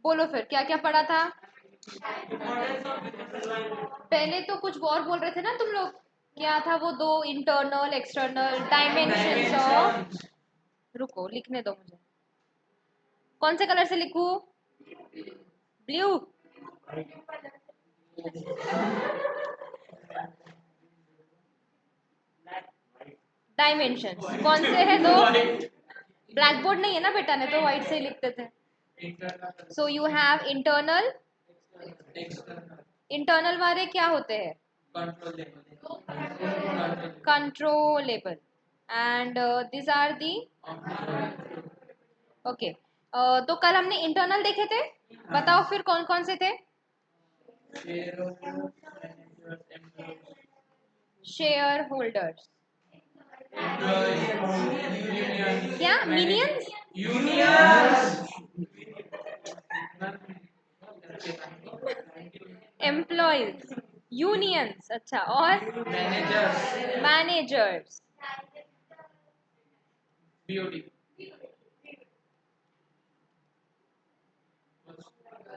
बोलो फिर क्या क्या पढ़ा था। पहले तो कुछ और बोल रहे थे ना तुम लोग, क्या था वो, दो इंटरनल एक्सटर्नल डायमेंशंस ऑफ, रुको लिखने दो मुझे, कौन से कलर से लिखूं, ब्लू, डायमेंशंस कौन से है दो, ब्लैक बोर्ड नहीं है ना बेटा, ने तो व्हाइट से ही लिखते थे। So you have internal, internal वाले क्या होते हैं, controllable, and this are the, okay. तो कल हमने इंटरनल देखे थे, बताओ फिर कौन कौन से थे। शेयर होल्डर्स, क्या मिनियंस, एम्प्लॉयज, यूनियंस, अच्छा, और मैनेजर्स,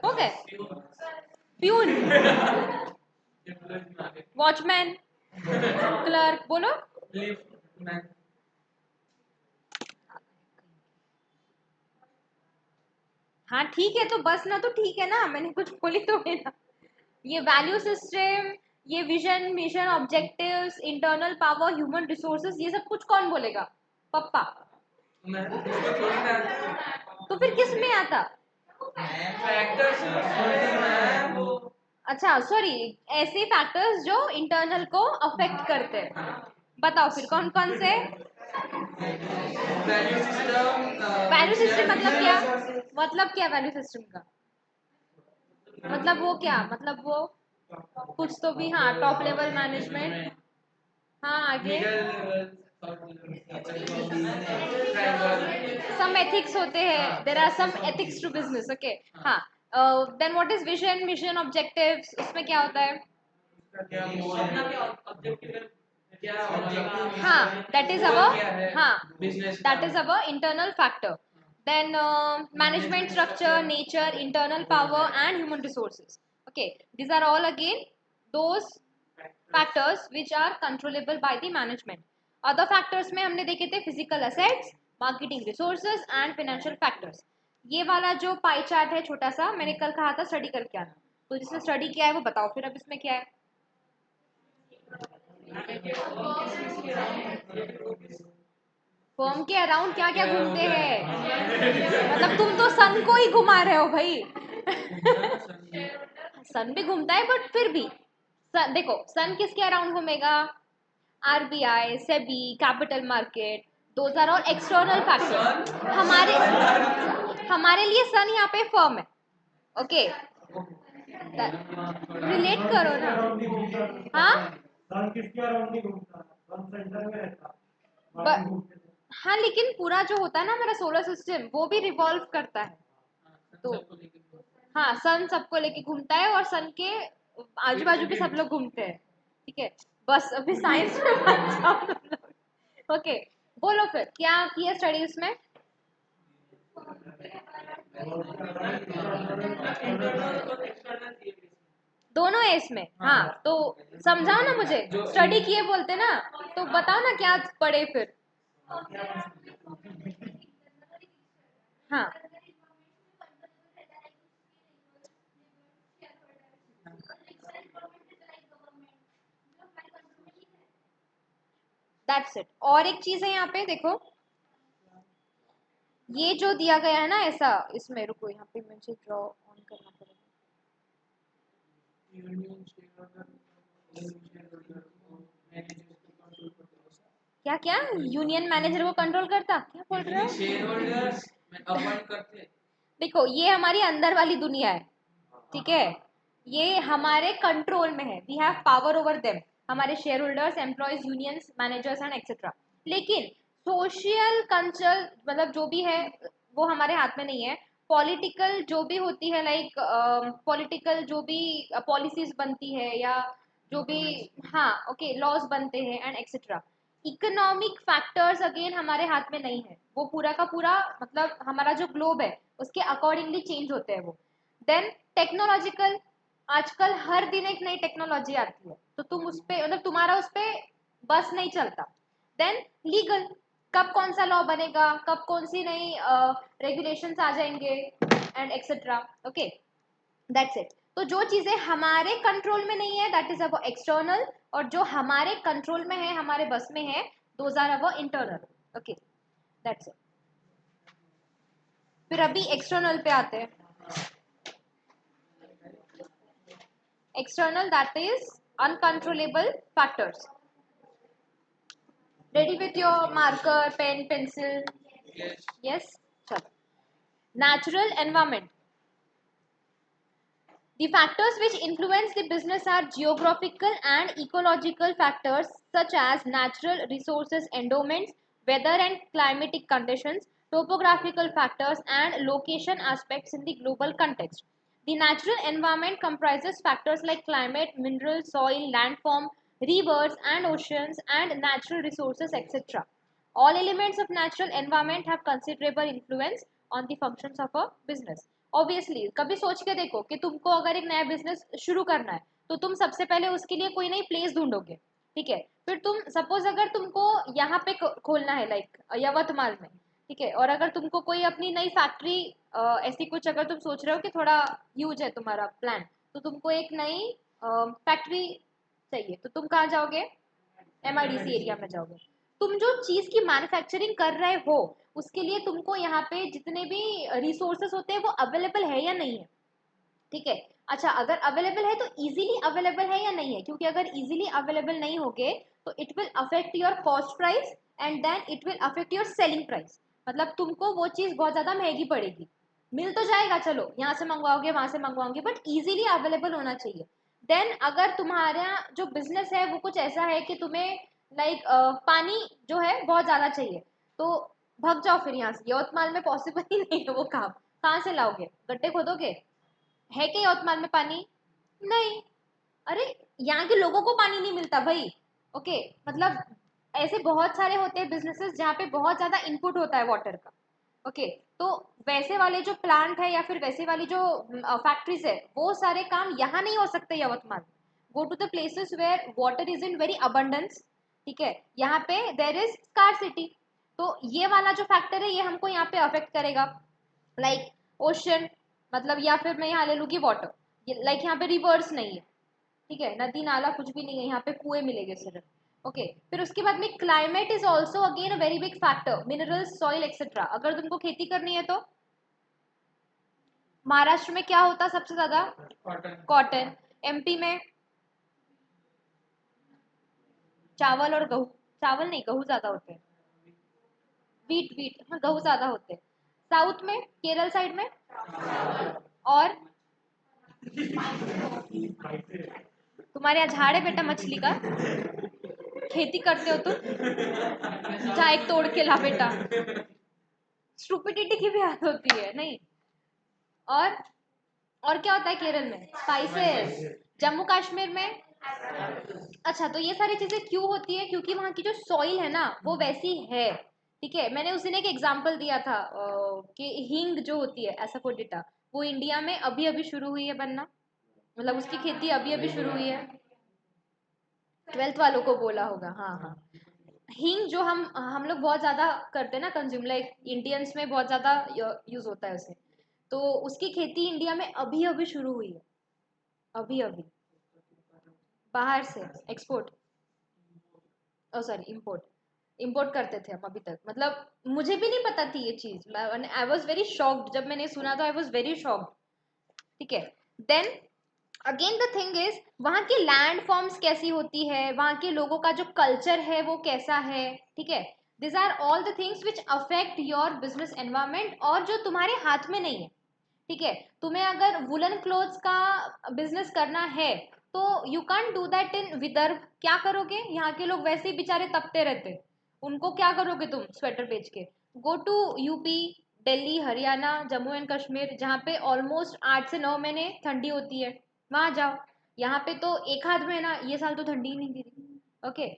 हो गए, प्यून, वॉचमैन, क्लर्क, बोलो, हाँ ठीक है तो बस ना, तो ठीक है ना, मैंने कुछ बोली तो है ना। ये वैल्यू सिस्टम, ये vision mission objectives, internal power, human resources, ये सब कुछ कौन बोलेगा, पप्पा, तो फिर किस में आता, अच्छा सॉरी, ऐसे फैक्टर्स जो इंटरनल को अफेक्ट करते हैं, बताओ फिर कौन कौन से। वैल्यू सिस्टम मतलब क्या, मतलब क्या वैल्यू सिस्टम का, मतलब वो क्या, मतलब वो कुछ तो भी, हाँ टॉप लेवल मैनेजमेंट, हाँ आगे, सम एथिक्स होते हैं, there are some ethics to business, okay, हाँ। Then what is vision mission objectives, उसमें क्या होता है, हाँ दैट इज अवर, हाँ that is our internal factor, then management structure, nature, internal power and human resources, okay, these are all again those factors which are controllable by the management. other factors में हमने देखे थे physical assets, marketing resources and financial factors. ये वाला जो pie chart है छोटा सा, मैंने कल कहा था स्टडी करके आना, तो जिसने स्टडी किया है वो बताओ फिर अब इसमें क्या है। फर्म के अराउंड क्या क्या घूमते हैं, मतलब तुम तो सन को ही घुमा रहे हो भाई। सन भी घूमता है बट फिर भी देखो सन किसके अराउंड घूमेगा, RBI, SEBI, capital market, those are all external factor, हमारे हमारे लिए सन यहाँ पे फर्म है, ओके, रिलेट करो ना, हाँ हाँ लेकिन पूरा जो होता है ना हमारा सोलर सिस्टम, वो भी रिवॉल्व करता है, तो हाँ सन सबको लेके घूमता है, और सन के आजू बाजू भी सब लोग घूमते हैं, ठीक है, बस अभी साइंस में मत जाओ तुम लोग, ओके। बोलो फिर क्या किया स्टडीज में, दोनों है इसमें, हाँ तो समझाओ ना मुझे, स्टडी किए बोलते ना, तो बताओ ना क्या पढ़े फिर, हाँ दैट्स इट। और एक चीज है यहाँ पे देखो, ये जो दिया गया है ना ऐसा, इसमें रुको यहाँ पे मुझे ड्रॉ ऑन करना पड़ेगा, क्या क्या, यूनियन मैनेजर को कंट्रोल करता, क्या बोल रहे हो, शेयर होल्डर्स अपॉइंट करते, देखो ये हमारी अंदर वाली दुनिया है, ठीक है, ये हमारे कंट्रोल में है, we have power over them, हमारे shareholders, employees, unions, managers and etcetera, लेकिन सोशल कल्चर मतलब जो भी है वो हमारे हाथ में नहीं है, पॉलिटिकल जो भी होती है, लाइक पॉलिटिकल जो भी पॉलिसीज बनती है, या जो भी, हाँ ओके लॉज बनते हैं and etcetera, economic factors again हमारे हाथ में नहीं है, वो पूरा का पूरा मतलब हमारा जो ग्लोब है उसके अकॉर्डिंगली चेंज होते हैं वो, देन टेक्नोलॉजिकल, आजकल हर दिन एक नई टेक्नोलॉजी आती है, तो तुम उस पे मतलब तुम्हारा उस पे बस नहीं चलता. देन लीगल, कब कौन सा लॉ बनेगा, कब कौन सी नई रेगुलेशंस आ जाएंगे and etcetera. Okay, that's it. तो जो चीजें हमारे कंट्रोल में नहीं है दैट इज अब एक्सटर्नल, और जो हमारे कंट्रोल में है, हमारे बस में है, दोज आर अब इंटरनल. Okay, that's it. फिर अभी एक्सटर्नल पे आते हैं. External that is uncontrollable factors. Ready with your marker, pen, pencil? Yes, चलो. Natural environment. The factors which influence the business are geographical and ecological factors such as natural resources endowments, weather and climatic conditions, topographical factors, and location aspects in the global context. The natural environment comprises factors like climate, mineral, soil, landform, rivers and oceans, and natural resources, etc. All elements of natural environment have considerable influence on the functions of a business. Obviously कभी सोच के देखो कि तुमको अगर एक नया business शुरू करना है, तो तुम सबसे पहले उसके लिए कोई नई प्लेस ढूंढोगे. ठीक है, फिर तुम सपोज अगर तुमको यहाँ पे खोलना है लाइक यवतमाल में, ठीक है, और अगर तुमको कोई अपनी नई फैक्ट्री ऐसी कुछ अगर तुम सोच रहे हो कि थोड़ा ह्यूज है तुम्हारा प्लान, तो तुमको एक नई फैक्ट्री चाहिए, तो तुम कहाँ जाओगे? MIDC एरिया में जाओगे. तुम जो चीज की मैन्युफैक्चरिंग कर रहे हो उसके लिए तुमको यहाँ पे जितने भी रिसोर्सेस होते हैं वो अवेलेबल है या नहीं है. ठीक है, अच्छा अगर अवेलेबल है तो इजीली अवेलेबल है या नहीं है, क्योंकि अगर इजीली अवेलेबल नहीं होगे तो it will affect your cost price and then it will affect your selling price. मतलब तुमको वो चीज बहुत ज्यादा महंगी पड़ेगी. मिल तो जाएगा, चलो यहाँ से मंगवाओगे वहां से मंगवाओगे, बट इजीली अवेलेबल होना चाहिए. देन अगर तुम्हारा जो बिजनेस है वो कुछ ऐसा है कि तुम्हें लाइक पानी जो है बहुत ज्यादा चाहिए, तो भग जाओ फिर यहाँ से. यवतमाल में पॉसिबल ही नहीं है वो काम. कहाँ से लाओगे? गड्ढे खोदोगे? है क्या यवतमाल में पानी? नहीं. अरे यहाँ के लोगों को पानी नहीं मिलता भाई. ओके, मतलब ऐसे बहुत सारे होते हैं बिजनेसेस जहाँ पे बहुत ज्यादा इनपुट होता है वाटर का. ओके, तो वैसे वाले जो प्लांट है या फिर वैसे वाली जो फैक्ट्रीज है वो सारे काम यहाँ नहीं हो सकते Yavatmal. Go to the places where water is in very abundance. ठीक है, यहाँ पे देर इज स्कार्सिटी. तो ये वाला जो फैक्टर है ये हमको यहाँ पे अफेक्ट करेगा. लाइक ओशन, मतलब या फिर मैं यहाँ ले लूँगी वाटर, लाइक यहाँ पे रिवर्स नहीं है. ठीक है, नदी नाला कुछ भी नहीं है, यहाँ पे कुएं मिलेंगे सिर्फ. ओके, फिर उसके बाद में climate is also again a very big factor. Minerals, soil etcetera. अगर तुमको खेती करनी है तो महाराष्ट्र में क्या होता सबसे ज्यादा? कॉटन. MP में चावल और गेहूं. चावल नहीं, गेहूं ज्यादा होते हैं. वीट, वीट, हाँ गेहूं ज्यादा होते हैं. साउथ में केरल साइड में और तुम्हारे यहाँ झाड़ है बेटा मछली का? खेती करते हो तुम? जा एक तोड़ के ला बेटा. स्टुपिडिटी की भी बात होती है नहीं. और और क्या होता है केरल में? स्पाइसेस. जम्मू कश्मीर में? अच्छा, तो ये सारी चीजें क्यों होती है? क्योंकि वहाँ की जो सॉइल है ना वो वैसी है. ठीक है, मैंने उस दिन एक एग्जांपल दिया था कि हींग जो होती है एसाफोडिटा, वो इंडिया में अभी अभी शुरू हुई है बनना. मतलब उसकी खेती अभी अभी शुरू हुई है. 12th वालों को बोला होगा. हाँ हाँ, हींग जो हम लोग बहुत ज्यादा करते हैं ना कंज्यूम, लाइक इंडियंस में बहुत ज्यादा यूज होता है उसे. तो उसकी खेती इंडिया में अभी अभी शुरू हुई है. अभी अभी. बाहर से एक्सपोर्ट, ओ सॉरी इम्पोर्ट. इम्पोर्ट करते थे हम अभी तक. मतलब मुझे भी नहीं पता थी ये चीज. आई वॉज वेरी शॉक्ड जब मैंने सुना, तो आई वॉज वेरी शॉक्ड. ठीक है, then again the thing is वहाँ की लैंड फॉर्म्स कैसी होती है, वहाँ के लोगों का जो कल्चर है वो कैसा है. ठीक है, this are all the things which affect your business environment, और जो तुम्हारे हाथ में नहीं है. ठीक है, तुम्हें अगर वुलन क्लोथ्स का बिजनेस करना है तो you can do that in Vidarbha. क्या करोगे? यहाँ के लोग वैसे ही बेचारे तपते रहते, उनको क्या करोगे तुम स्वेटर बेच के? Go to UP, Delhi, Haryana, Jammu and Kashmir, जहाँ पे ऑलमोस्ट 8 से 9 महीने ठंडी होती है, वहां जाओ. यहाँ पे तो एक आध महीना, ये साल तो ठंडी ही नहीं गिरी. ओके,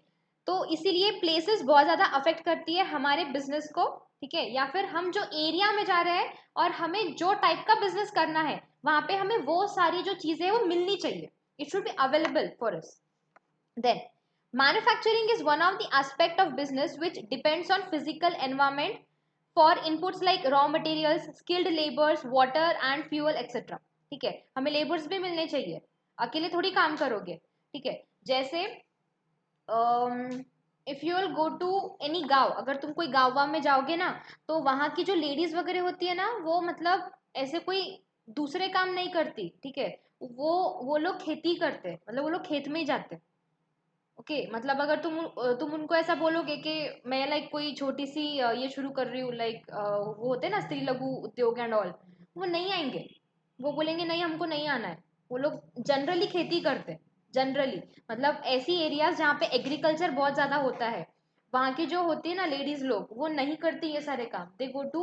तो इसीलिए प्लेसेस बहुत ज़्यादा अफेक्ट करती है हमारे बिजनेस को. ठीक है, या फिर हम जो एरिया में जा रहे हैं और हमें जो टाइप का बिजनेस करना है वहां पे हमें वो सारी जो चीजें हैं वो मिलनी चाहिए. It should be available for us. Then manufacturing is one of the aspect of business which depends on physical environment for inputs like raw materials, skilled labors, water and fuel etc. ठीक है, हमें labours भी मिलने चाहिए, अकेले थोड़ी काम करोगे. ठीक है, जैसे if you will go to any गांव, अगर तुम कोई गांव में जाओगे ना, तो वहां की जो लेडीज वगैरह होती है ना, वो मतलब ऐसे कोई दूसरे काम नहीं करती. ठीक है, वो लोग खेती करते, मतलब वो लोग खेत में ही जाते. ओके मतलब अगर तुम उनको ऐसा बोलोगे कि मैं लाइक कोई छोटी सी ये शुरू कर रही हूँ, लाइक वो होते हैं ना स्त्री लघु उद्योग एंड ऑल, वो नहीं आएंगे. वो बोलेंगे नहीं हमको नहीं आना है. वो लोग जनरली खेती करते हैं. जनरली मतलब ऐसी एरियाज जहाँ पे एग्रीकल्चर बहुत ज्यादा होता है, वहाँ की जो होती है ना लेडीज लोग, वो नहीं करती ये सारे काम. दे गो टू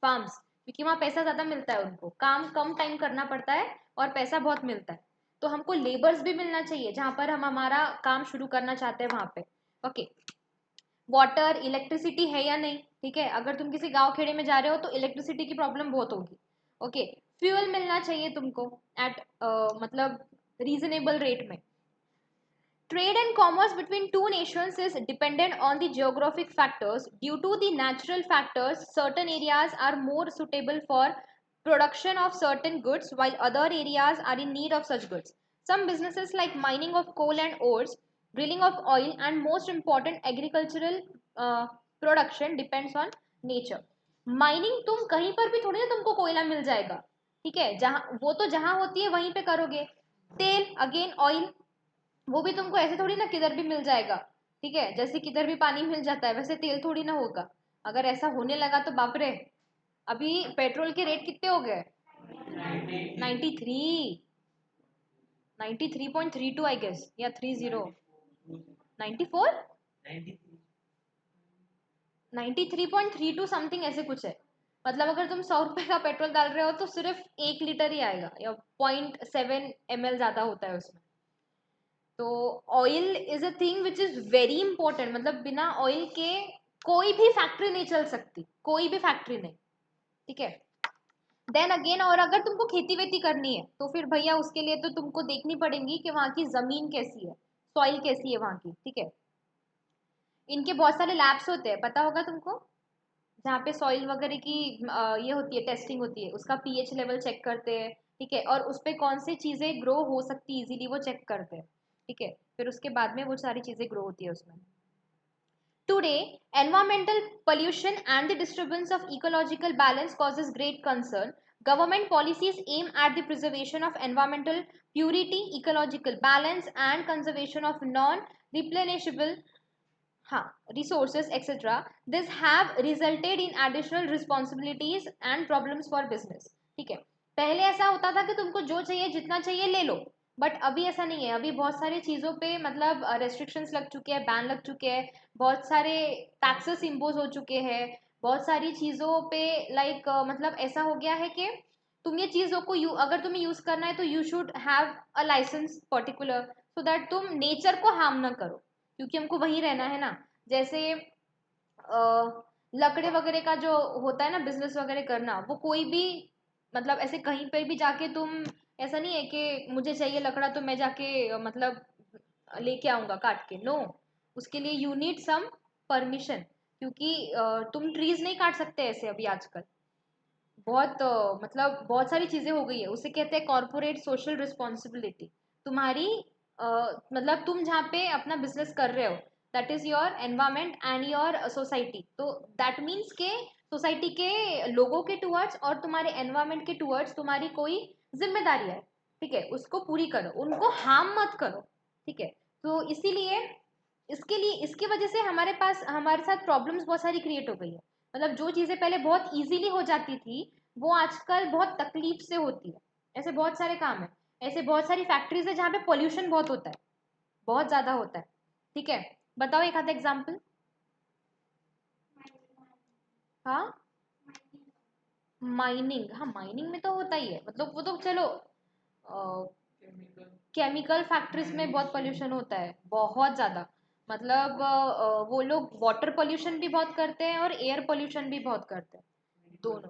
फार्म्स, क्योंकि वहाँ पैसा ज्यादा मिलता है, उनको काम कम टाइम करना पड़ता है और पैसा बहुत मिलता है. तो हमको लेबर्स भी मिलना चाहिए जहाँ पर हम हमारा काम शुरू करना चाहते हैं वहाँ पे. ओके, वाटर इलेक्ट्रिसिटी है या नहीं. ठीक है, अगर तुम किसी गांव खेड़े में जा रहे हो तो इलेक्ट्रिसिटी की प्रॉब्लम बहुत होगी. ओके, फ्यूल मिलना चाहिए तुमको एट मतलब रीजनेबल रेट में. Trade and commerce between two nations is dependent on the geographic factors. Due to the natural factors, certain areas are more suitable for production of certain goods while other areas are in need of such goods. Some businesses like mining of coal and ores, drilling of oil and most important agricultural uh, production depends on nature. Mining तुम कहीं पर भी थोड़ी ना तुमको कोयला मिल जाएगा. ठीक है, जहाँ वो तो जहाँ होती है वहीं पे करोगे. तेल अगेन ऑयल, वो भी तुमको ऐसे थोड़ी ना किधर भी मिल जाएगा. ठीक है, जैसे किधर भी पानी मिल जाता है वैसे तेल थोड़ी ना होगा. अगर ऐसा होने लगा तो बाप रे. अभी पेट्रोल के रेट कितने हो गए? 93, 93.32 आई गेस, या 30, 94, 93.32 समथिंग ऐसे कुछ है. मतलब अगर तुम 100 रुपए का पेट्रोल डाल रहे हो तो सिर्फ 1 लीटर ही आएगा, या 0.7 ml ज्यादा होता है उसमें. तो oil is a thing which is very important. मतलब बिना ऑयल के कोई भी फैक्ट्री नहीं चल सकती, कोई भी फैक्ट्री नहीं. ठीक है, देन अगेन और अगर तुमको खेती वेती करनी है तो फिर भैया उसके लिए तो तुमको देखनी पड़ेगी कि वहाँ की जमीन कैसी है, सॉइल कैसी है वहाँ की. ठीक है, इनके बहुत सारे लैब्स होते हैं, पता होगा तुमको, जहाँ पे सॉइल वगैरह की ये होती है, टेस्टिंग होती है, उसका पीएच लेवल चेक करते हैं. ठीक है, और उस पर कौन सी चीज़ें ग्रो हो सकती है इजीली वो चेक करते हैं. ठीक है, फिर उसके बाद में वो सारी चीज़ें ग्रो होती है उसमें. Today, environmental pollution and the disturbance of ecological balance causes great concern. Government policies aim at the preservation of environmental purity, ecological balance, and conservation of non-replenishable resources, etc. This have resulted in additional responsibilities and problems for business. ठीक है, पहले ऐसा होता था कि तुमको जो चाहिए जितना चाहिए ले लो, बट अभी ऐसा नहीं है. अभी बहुत सारी चीज़ों पे मतलब रेस्ट्रिक्शंस लग चुके हैं, बैन लग चुके हैं, बहुत सारे टैक्सेस इम्पोज हो चुके हैं, बहुत सारी चीज़ों पे लाइक मतलब ऐसा हो गया है कि तुम ये चीज़ों को अगर तुम्हें यूज़ करना है तो you should have a license particular, so that तुम नेचर को हार्म ना करो, क्योंकि हमको वहीं रहना है ना. जैसे लकड़े वगैरह का जो होता है ना बिजनेस वगैरह करना, वो कोई भी मतलब ऐसे कहीं पर भी जाके तुम, ऐसा नहीं है कि मुझे चाहिए लकड़ा तो मैं जाके मतलब लेके आऊंगा काट के. नो, उसके लिए यू नीड सम परमिशन, क्योंकि तुम ट्रीज नहीं काट सकते ऐसे अभी आजकल. बहुत मतलब बहुत सारी चीजें हो गई है, उसे कहते हैं कॉर्पोरेट सोशल रिस्पॉन्सिबिलिटी. तुम्हारी मतलब तुम जहाँ पे अपना बिजनेस कर रहे हो, that is your environment and your society. तो दैट मीन्स के सोसाइटी के लोगों के टूवर्ड्स और तुम्हारे एनवायरमेंट के टूवर्ड्स तुम्हारी कोई जिम्मेदारी है. ठीक है, उसको पूरी करो, उनको हार्म मत करो. ठीक है, तो इसीलिए इसके लिए इसकी वजह से हमारे साथ प्रॉब्लम्स बहुत सारी क्रिएट हो गई है. मतलब जो चीज़ें पहले बहुत इजीली हो जाती थी वो आजकल बहुत तकलीफ से होती है. ऐसे बहुत सारे काम है, ऐसे बहुत सारी फैक्ट्रीज है जहाँ पे पोल्यूशन बहुत होता है, बहुत ज़्यादा होता है. ठीक है, बताओ एक आधा एग्जाम्पल. हाँ, माइनिंग, हाँ माइनिंग में तो होता ही है, मतलब वो तो चलो केमिकल फैक्ट्रीज में बहुत पोल्यूशन होता है, बहुत ज़्यादा. मतलब वो लोग वाटर पोल्यूशन भी बहुत करते हैं और एयर पोल्यूशन भी बहुत करते हैं, दोनों.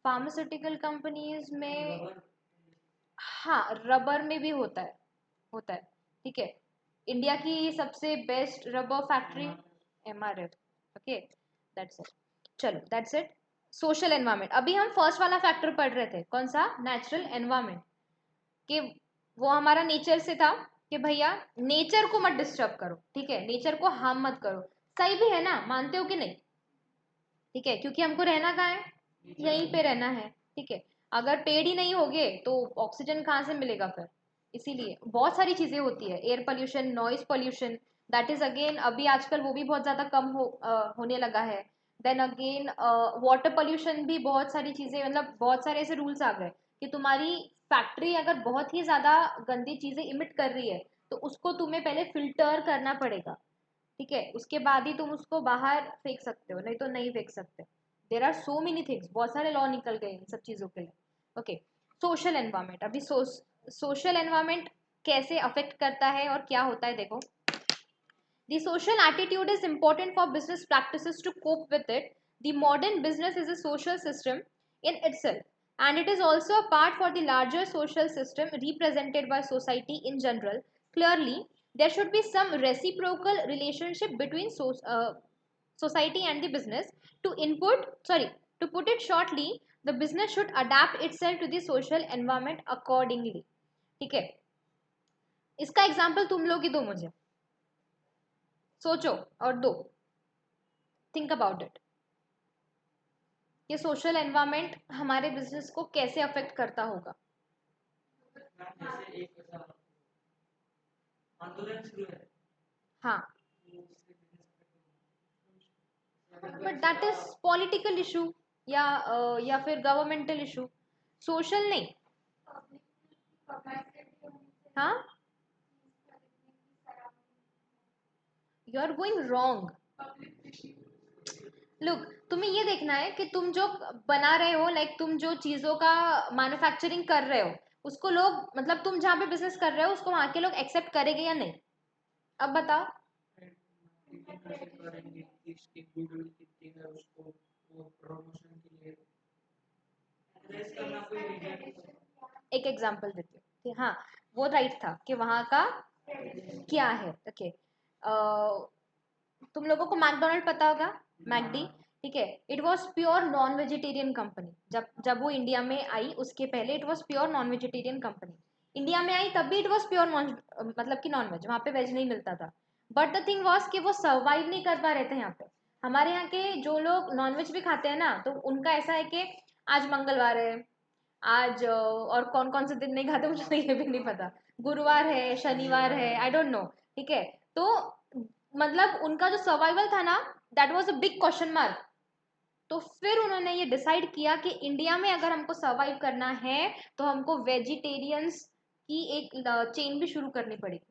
फार्मास्यूटिकल कंपनीज में, हाँ रबर में भी होता है, ठीक है। इंडिया की सबसे best rubber factory MRF, okay, that's it. चलो दैट्स इट। सोशल एनवायरनमेंट, अभी हम फर्स्ट वाला फैक्टर पढ़ रहे थे, कौन सा, नेचुरल एनवायरनमेंट, कि वो हमारा नेचर से था कि भैया नेचर को मत डिस्टर्ब करो, ठीक है, नेचर को हार्म मत करो। सही भी है ना, मानते हो कि नहीं, ठीक है, क्योंकि हमको रहना कहाँ है, यहीं पे रहना है, ठीक है। अगर पेड़ ही नहीं होगे तो ऑक्सीजन कहाँ से मिलेगा फिर, इसीलिए बहुत सारी चीजें होती है, air pollution, noise pollution, that is again अभी आजकल वो भी बहुत ज्यादा कम होने लगा है। देन अगेन वाटर पोल्यूशन भी, बहुत सारी चीजें, मतलब बहुत सारे ऐसे रूल्स आ गए कि तुम्हारी फैक्ट्री अगर बहुत ही ज्यादा गंदी चीजें इमिट कर रही है तो उसको तुम्हें पहले फिल्टर करना पड़ेगा, ठीक है, उसके बाद ही तुम उसको बाहर फेंक सकते हो, नहीं तो नहीं फेंक सकते। There are so many things, बहुत सारे लॉ निकल गए इन सब चीज़ों के लिए, ओके। सोशल एनवायरमेंट, अभी सोशल एनवायरमेंट कैसे अफेक्ट करता है और क्या होता है, देखो। The social attitude is important for business practices to cope with it. The modern business is a social system in itself, and it is also a part for the larger social system represented by society in general. Clearly, there should be some reciprocal relationship between society and the business. To put it shortly, the business should adapt itself to the social environment accordingly. ठीक है, इसका example तुम लोग ही दो मुझे, सोचो और दो, थिंक अबाउट इट, ये सोशल एनवायरनमेंट हमारे बिजनेस को कैसे अफेक्ट करता होगा। जैसे एक आंदोलन शुरू है, हाँ, but that is political issue, या फिर गवर्नमेंटल इशू, सोशल नहीं। हाँ, you are going wrong. Look, तुम्हें ये देखना है कि तुम जो बना रहे हो, लाइक तुम जो चीज़ों का मैन्युफैक्चरिंग कर रहे हो, उसको लोग, मतलब तुम जहाँ पे बिजनेस कर रहे हो उसको वहाँ के लोग एक्सेप्ट करेंगे या नहीं, अब बताओ। एक एग्जांपल देती हूँ, हाँ, वो राइट था कि वहाँ का क्या है, ओके। तुम लोगों को मैकडोनल्ड पता होगा, मैकडी, ठीक है, it was pure non vegetarian company. जब जब वो इंडिया में आई उसके पहले it was pure non vegetarian company. India में आई तब भी इट वॉज प्योर नॉन, मतलब कि नॉन वेज, वहाँ पे वेज नहीं मिलता था। बट द थिंग वॉज कि वो सर्वाइव नहीं कर पा रहे थे यहाँ पे। हमारे यहाँ के जो लोग नॉन वेज भी खाते हैं ना, तो उनका ऐसा है कि आज मंगलवार है, आज और कौन कौन से दिन नहीं खाते मुझे तो ये भी नहीं पता, गुरुवार है, शनिवार है, आई डोंट नो, ठीक है। तो मतलब उनका जो सर्वाइवल था ना, that was a big question mark. तो फिर उन्होंने ये डिसाइड किया कि इंडिया में अगर हमको सर्वाइव करना है तो हमको वेजिटेरियंस की एक चेन भी शुरू करनी पड़ेगी।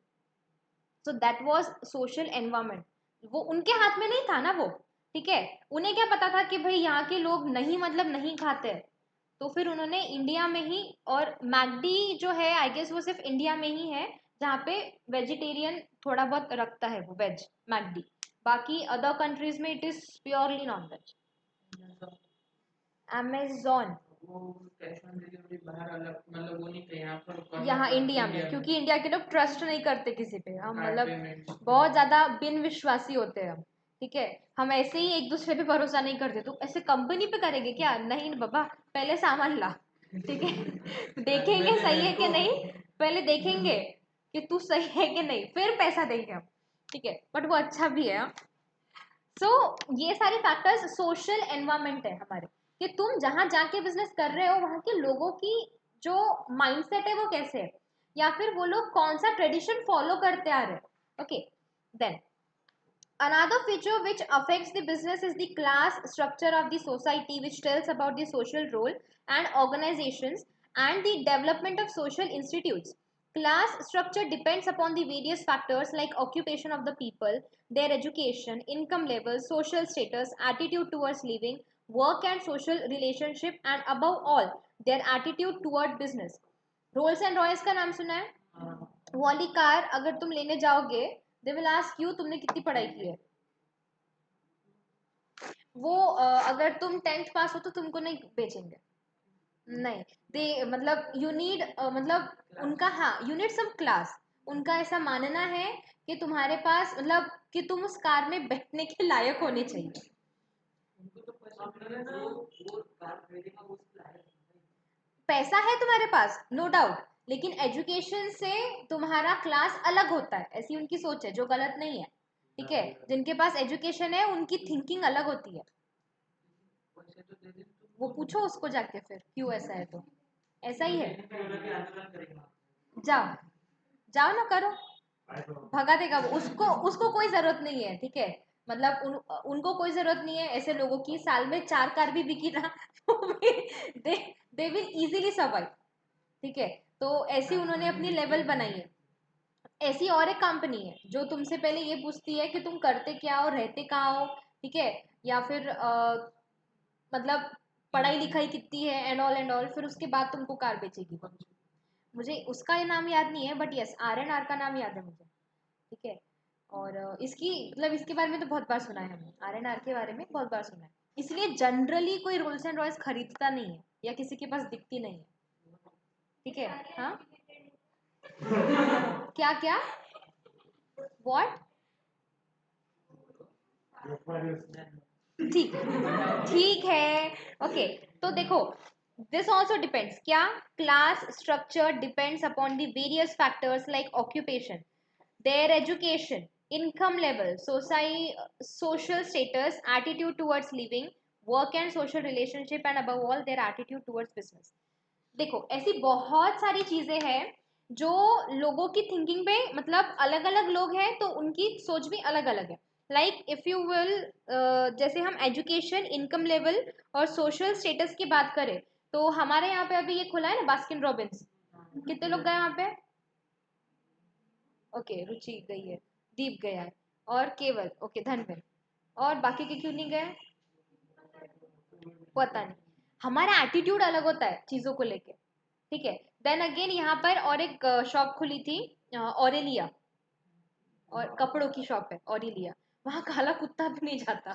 So that was social environment. वो उनके हाथ में नहीं था ना वो, ठीक है, उन्हें क्या पता था कि भाई यहाँ के लोग नहीं, मतलब नहीं खाते। तो फिर उन्होंने इंडिया में ही, और मैकडी जो है आई गेस वो सिर्फ इंडिया में ही है जहाँ पे वेजिटेरियन थोड़ा बहुत रखता है वो वेज, मैकडी। बाकी अदर कंट्रीज में it is purely non veg. Amazon यहाँ इंडिया में, क्योंकि इंडिया के लोग ट्रस्ट नहीं करते किसी पे, हम मतलब बहुत ज्यादा बिन विश्वासी होते हैं हम, ठीक है, हम ऐसे ही एक दूसरे पे भरोसा नहीं करते। तो ऐसे कंपनी पे करेंगे क्या, नहीं बाबा, पहले सामान ला, ठीक है देखेंगे सही है कि नहीं, पहले देखेंगे कि तू सही है कि नहीं, फिर पैसा देंगे हम, ठीक है, बट वो अच्छा भी है। सो ये सारे फैक्टर्स सोशल एनवायरनमेंट है हमारे, कि तुम जहां जाके बिजनेस कर रहे हो वहां के लोगों की जो माइंडसेट है वो कैसे है, या फिर वो लोग कौन सा ट्रेडिशन फॉलो करते आ रहे हैं, okay. Then another feature which affects the business is the class structure of the society, which tells about the social role and organizations and the development of social institutes. Class structure depends upon the various factors like occupation of the people, their education, income level, social status, attitude towards living, work and social relationship, and above all, their attitude toward business. Rolls and Royce का नाम सुना है? वो वाली car अगर तुम लेने जाओगे, दे विल आस्क यू तुमने कितनी पढ़ाई की है। वो अगर तुम 10th पास हो तो तुमको नहीं बेचेंगे, नहीं, दे मतलब यू नीड मतलब उनका, हाँ यू नीड सम क्लास। उनका ऐसा मानना है कि तुम्हारे पास मतलब कि तुम उस कार में बैठने के लायक होने चाहिए। पैसा है तुम्हारे पास, नो डाउट, लेकिन एजुकेशन से तुम्हारा क्लास अलग होता है, ऐसी उनकी सोच है, जो गलत नहीं है। ठीक है, जिनके पास एजुकेशन है उनकी थिंकिंग अलग होती है। वो पूछो उसको जाके फिर क्यों ऐसा है, तो ऐसा ही है। जाओ, जाओ ना करो, भगा देगा वो, उसको उसको कोई जरूरत नहीं है। ठीक है, मतलब उनको कोई जरूरत नहीं है ऐसे लोगों की, साल में 4 कार भी बिकी ना तो दे दे विल इजीली सर्वाइव। ठीक है, तो ऐसी उन्होंने अपनी लेवल बनाई है। ऐसी और एक कंपनी है जो तुमसे पहले ये पूछती है कि तुम करते क्या हो, रहते कहाँ हो। ठीक है, या फिर मतलब पढ़ाई लिखाई कितनी है, एंड ऑल, फिर उसके बाद तुमको कार बेचेगी। मुझे उसका नाम याद नहीं है, बट यस R&R का नाम याद है मुझे। ठीक है, और इसकी मतलब इसके बारे में तो बहुत बार सुना है हमने, R&R के बारे में बहुत बार सुना है। इसलिए जनरली कोई रोल्स एंड रॉयस खरीदता नहीं है या किसी के पास दिखती नहीं है। ठीक है, हाँ क्या क्या, व्हाट, ठीक, ठीक है, ओके। तो देखो, दिस ऑल्सो डिपेंड्स, क्या, class structure depends upon the various factors like occupation, their education, income level, social status, attitude towards living, work and social relationship, and above all their attitude towards business। देखो, ऐसी बहुत सारी चीजें हैं जो लोगों की थिंकिंग पे मतलब अलग अलग लोग हैं तो उनकी सोच भी अलग अलग है। लाइक इफ यू विल, जैसे हम एजुकेशन, इनकम लेवल और सोशल स्टेटस की बात करें, तो हमारे यहाँ पे अभी ये खुला है ना बास्किन रॉबिन्स, कितने लोग गए वहाँ पे? ओके, रुचि गई है, दीप गया है, और केवल, ओके, धनविन, और बाकी के क्यों नहीं गए? पता नहीं। हमारा एटीट्यूड अलग होता है चीजों को लेके। ठीक है, देन अगेन यहाँ पर और एक शॉप खुली थी, ऑरेलिया, और कपड़ों की शॉप है ऑरेलिया, वहाँ काला कुत्ता भी नहीं जाता।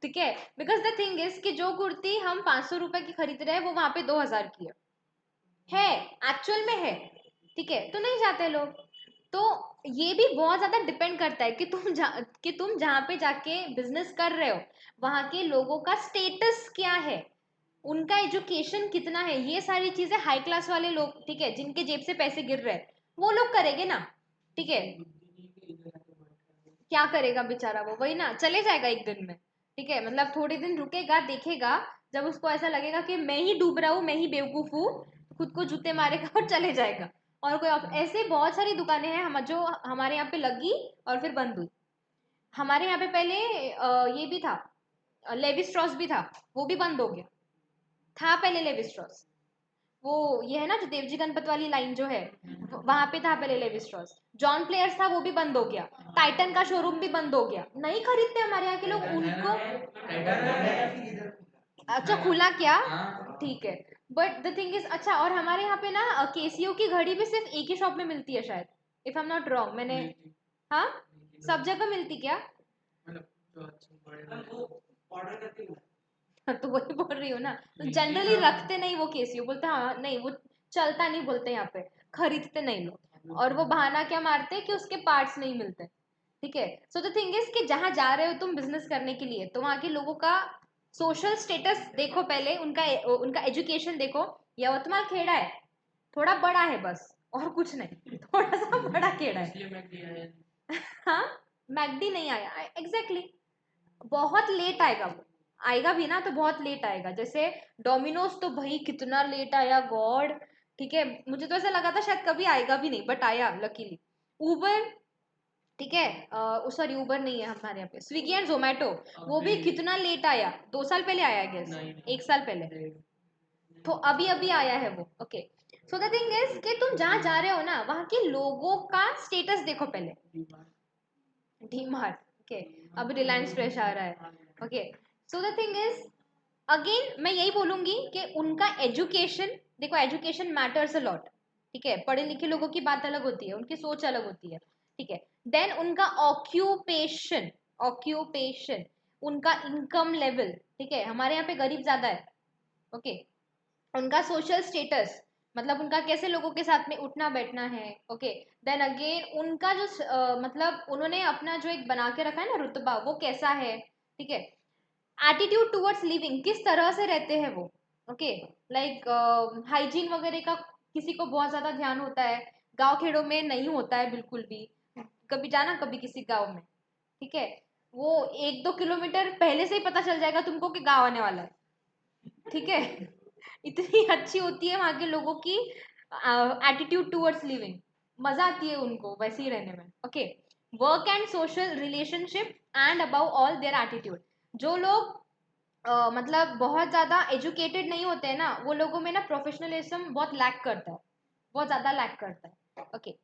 ठीक है, बिकॉज द थिंग इज कि जो कुर्ती हम 500 रुपए की खरीद रहे हैं वो वहां पे 2000 की है, एक्चुअल में है। ठीक है, तो नहीं जाते लोग। तो ये भी बहुत ज्यादा डिपेंड करता है कि तुम जहाँ पे जाके बिजनेस कर रहे हो वहां के लोगों का स्टेटस क्या है, उनका एजुकेशन कितना है, ये सारी चीजें हाई क्लास वाले लोग, ठीक है, जिनके जेब से पैसे गिर रहे हैं, वो लोग करेंगे ना। ठीक है, क्या करेगा बेचारा वो, वही ना, चले जाएगा एक दिन में। ठीक है, मतलब थोड़े दिन रुकेगा, देखेगा, जब उसको ऐसा लगेगा कि मैं ही डूब रहा हूँ, मैं ही बेवकूफ हूँ, खुद को जूते मारेगा और चले जाएगा। और कोई ऐसे बहुत सारी दुकानें हैं हम जो हमारे यहाँ पे लगी और फिर बंद हुई। हमारे यहाँ पे पहले ये भी था, लेवी स्ट्रॉस भी था, वो भी बंद हो गया। था पहले लेवी स्ट्रॉस, वो ये है ना जो देवजी गणपत वाली लाइन जो है, वहां पे था पहले लेवी स्ट्रॉस। जॉन प्लेयर्स था, वो भी बंद हो गया। टाइटन का शोरूम भी बंद हो गया, नहीं खरीदते हमारे यहाँ के लोग उनको। अच्छा, खुला क्या? ठीक है, बट द थिंग इज, अच्छा, और हमारे यहाँ पे ना केसीओ की घड़ी भी सिर्फ एक ही शॉप में मिलती है शायद, if I am not wrong, मैंने, हाँ, सब जगह मिलती क्या? तो वही बोल रही हूँ ना, तो जनरली रखते नहीं वो केसीओ, बोलते हाँ नहीं वो चलता नहीं, बोलते यहाँ पे खरीदते नहीं लोग, और वो बहाना क्या मारते हैं कि उसके पार्ट्स नहीं मिलते। ठीक है, सो द थिंग इज कि जहाँ जा रहे हो तुम बिजनेस करने के लिए, तो वहाँ के लोगों का सोशल स्टेटस देखो पहले, उनका उनका एजुकेशन देखो। यवतमाल खेड़ा है, थोड़ा बड़ा है बस, और कुछ नहीं, थोड़ा सा बड़ा खेड़ा है। हाँ, मैगडी नहीं आया, एग्जैक्टली exactly, बहुत लेट आएगा वो, आएगा भी ना तो बहुत लेट आएगा। जैसे डोमिनोज तो भाई कितना लेट आया, गॉड। ठीक है, मुझे तो ऐसा लगा था शायद कभी आएगा भी नहीं, बट आया लकीली। उबर, ठीक है, सॉरी उबर नहीं है हमारे यहाँ पे, स्विगी एंड जोमेटो, वो भी कितना लेट आया, 2 साल पहले आया गेस, 1 साल पहले, तो अभी अभी आया है वो। Okay, so the thing is कि तुम जहाँ जा रहे हो ना वहाँ के लोगों का स्टेटस देखो पहले। डी मार्ट, ओके, अब रिलायंस फ्रेश आ रहा है। Okay, so the thing is, again मैं यही बोलूंगी कि उनका एजुकेशन देखो, एजुकेशन मैटर्स अ लॉट। ठीक है, पढ़े लिखे लोगों की बात अलग होती है, उनकी सोच अलग होती है। ठीक है, देन उनका ऑक्यूपेशन, ऑक्यूपेशन, उनका इनकम लेवल। ठीक है, हमारे यहाँ पे गरीब ज्यादा है, ओके। उनका सोशल स्टेटस, मतलब उनका कैसे लोगों के साथ में उठना बैठना है। ओके। देन अगेन उनका जो मतलब उन्होंने अपना जो एक बना के रखा है ना रुतबा, वो कैसा है, ठीक है। एटीट्यूड टुवर्ड्स लिविंग, किस तरह से रहते हैं वो। ओके। लाइक हाइजीन वगैरह का किसी को बहुत ज़्यादा ध्यान होता है, गांव खेड़ों में नहीं होता है बिल्कुल भी। कभी जाना कभी किसी गांव में, ठीक है, वो 1-2 किलोमीटर पहले से ही पता चल जाएगा तुमको कि गांव आने वाला है, ठीक है। इतनी अच्छी होती है वहाँ के लोगों की एटीट्यूड टुवर्ड्स लिविंग, मजा आती है उनको वैसे ही रहने में। Okay. Work and social relationship and above all their attitude, जो लोग मतलब बहुत ज़्यादा एजुकेटेड नहीं होते हैं ना, वो लोगों में ना प्रोफेशनलिज्म बहुत लैक करता है, बहुत ज़्यादा लैक करता है। Okay.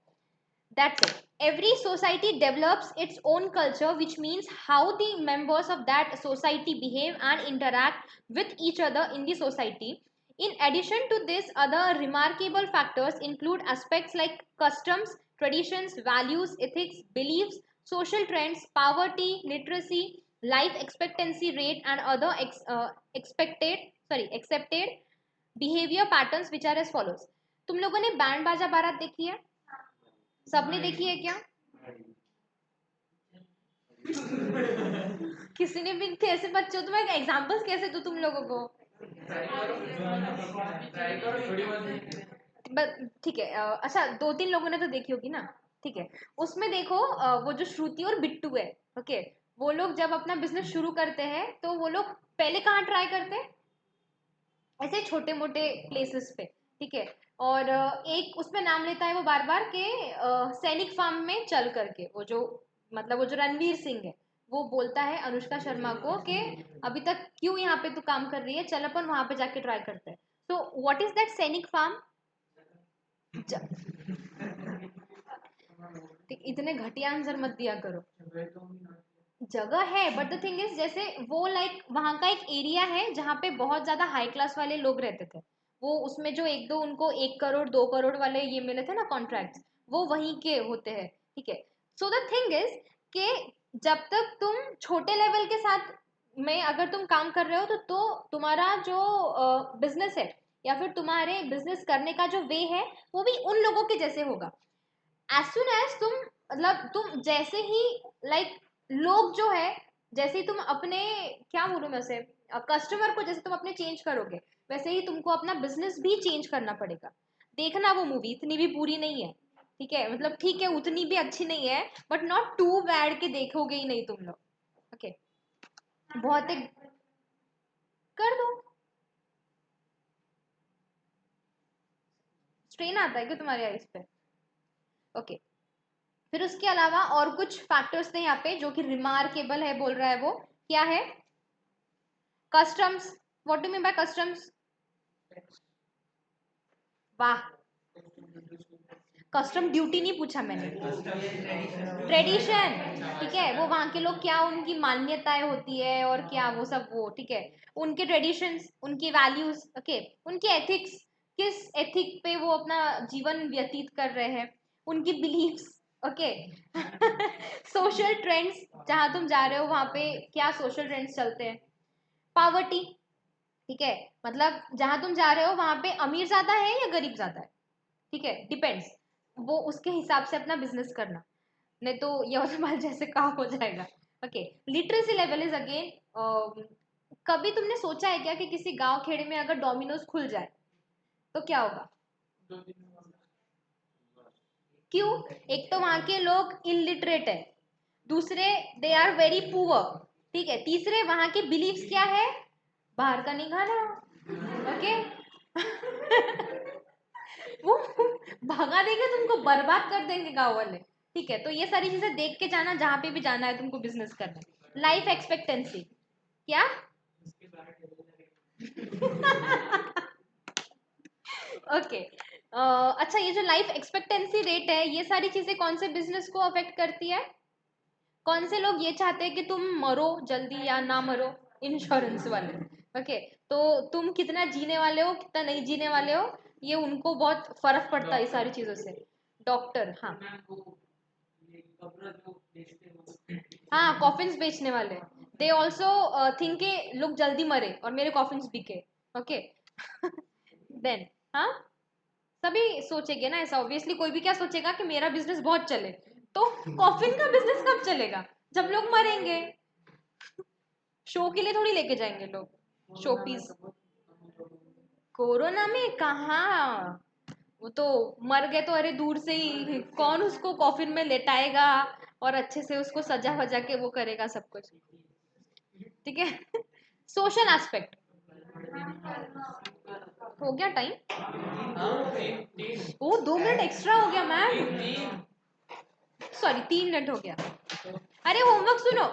That's it. Every society develops its own culture, which means how the members of that society behave and interact with each other in the society. In addition to this, other remarkable factors include aspects like customs, traditions, values, ethics, beliefs, social trends, poverty, literacy, life expectancy rate, and other accepted behavior patterns, which are as follows. तुम लोगों ने band बाजा बारात देखी है? सबने देखी है क्या? किसी ने भी थे ऐसे बच्चे हो तो मैं एग्जांपल्स कैसे दूं तुम लोगों को? ठीक है, अच्छा 2-3 लोगों ने तो देखी होगी ना, ठीक है। उसमें देखो वो जो श्रुति और बिट्टू है, ओके, वो लोग जब अपना बिजनेस शुरू करते हैं तो वो लोग पहले कहाँ ट्राई करते हैं? ऐसे छोटे मोटे प्लेसेस पे, ठीक है। और एक उसमें नाम लेता है वो बार बार के सैनिक फार्म में चल करके, वो जो मतलब वो जो रणवीर सिंह है, वो बोलता है अनुष्का शर्मा को कि अभी तक क्यों यहाँ पे तू काम कर रही है, चल अपन वहां पे जाके ट्राई करते हैं। तो व्हाट इज दैट सैनिक फार्म? इतने घटिया आंसर मत दिया करो। जगह है बट द थिंग इज जैसे वो लाइक वहाँ का एक एरिया है जहाँ पे बहुत ज्यादा हाई क्लास वाले लोग रहते थे। वो उसमें जो एक दो उनको 1 करोड़ 2 करोड़ वाले ये मिले थे ना कॉन्ट्रैक्ट, वो वहीं के होते हैं, ठीक है। सो द थिंग इज कि जब तक तुम छोटे लेवल के साथ में अगर तुम काम कर रहे हो तो तुम्हारा जो बिजनेस है या फिर तुम्हारे बिजनेस करने का जो वे है वो भी उन लोगों के जैसे होगा। एज सुन एज तुम मतलब तुम जैसे ही लाइक लोग जो है, जैसे ही तुम अपने क्या बोलूँ मैं उसे कस्टमर को जैसे तुम अपने चेंज करोगे, वैसे ही तुमको अपना बिजनेस भी चेंज करना पड़ेगा। देखना वो मूवी इतनी भी बुरी नहीं है, ठीक है, मतलब ठीक है उतनी भी अच्छी नहीं है बट नॉट टू बैड के देखोगे ही नहीं तुम लोग। ओके। बहुत एक कर दो। स्ट्रेन आता है क्या तुम्हारे आईज पे? ओके। फिर उसके अलावा और कुछ फैक्टर्स थे यहाँ पे जो कि रिमार्केबल है बोल रहा है वो, क्या है? Customs. What do mean by customs? वाह, कस्टम ड्यूटी नहीं पूछा मैंने, ट्रेडिशन, ठीक है। वो वहाँ के लोग क्या उनकी मान्यताएं होती है और क्या वो सब वो, ठीक है, उनके ट्रेडिशंस, उनकी वैल्यूज, ओके, उनके एथिक्स, किस एथिक पे वो अपना जीवन व्यतीत कर रहे हैं, उनकी बिलीव्स, ओके। सोशल ट्रेंड्स, जहाँ तुम जा रहे हो वहाँ पे क्या सोशल ट्रेंड्स चलते हैं। पावर्टी, ठीक है, मतलब जहाँ तुम जा रहे हो वहाँ पे अमीर ज्यादा है या गरीब ज्यादा है, ठीक है, डिपेंड्स। वो उसके हिसाब से अपना बिजनेस करना, नहीं तो यवतमाल जैसे काम हो जाएगा। Okay. Literacy level is again, कभी तुमने सोचा है क्या कि किसी गांव खेड़े में अगर डोमिनोज खुल जाए तो क्या होगा? क्यों? एक तो वहां के लोग इलिटरेट है, दूसरे दे आर वेरी पुअर, ठीक है, तीसरे वहां के बिलीव्स क्या है? बाहर का नहीं खाना, ओके। वो भगा देंगे तुमको, बर्बाद कर देंगे गांव वाले, ठीक है। तो ये सारी चीजें देख के जाना जहां पे भी जाना है तुमको बिजनेस करना। लाइफ एक्सपेक्टेंसी क्या? ओके। अच्छा, ये जो लाइफ एक्सपेक्टेंसी रेट है ये सारी चीजें कौन से बिजनेस को अफेक्ट करती है? कौन से लोग ये चाहते हैं कि तुम मरो जल्दी या ना मरो? इंश्योरेंस वाले, ओके। तो तुम कितना जीने वाले हो कितना नहीं जीने वाले हो, ये उनको बहुत फर्क पड़ता है इस सारी चीजों से। डॉक्टर, हाँ। हाँ, कॉफिन्स बेचने वाले, दे ऑल्सो थिंक के लोग जल्दी मरे और मेरे कॉफिन्स बिके, ओके देन हाँ, सभी सोचेंगे ना ऐसा, ऑब्वियसली कोई भी क्या सोचेगा कि मेरा बिजनेस बहुत चले, तो कॉफिन का बिजनेस कब चलेगा? जब लोग मरेंगे। शो के लिए थोड़ी लेके जाएंगे लोग, शो पीस। कोरोना में कहाँ, वो तो मर गए तो अरे दूर से ही कौन उसको कॉफिन में लेटाएगा और अच्छे से उसको सजा वजा के वो करेगा सब कुछ, ठीक है। Social aspect. हो गया टाइम? ओ 2 मिनट एक्स्ट्रा हो गया मैम, सॉरी 3 मिनट हो गया। अरे होमवर्क सुनो,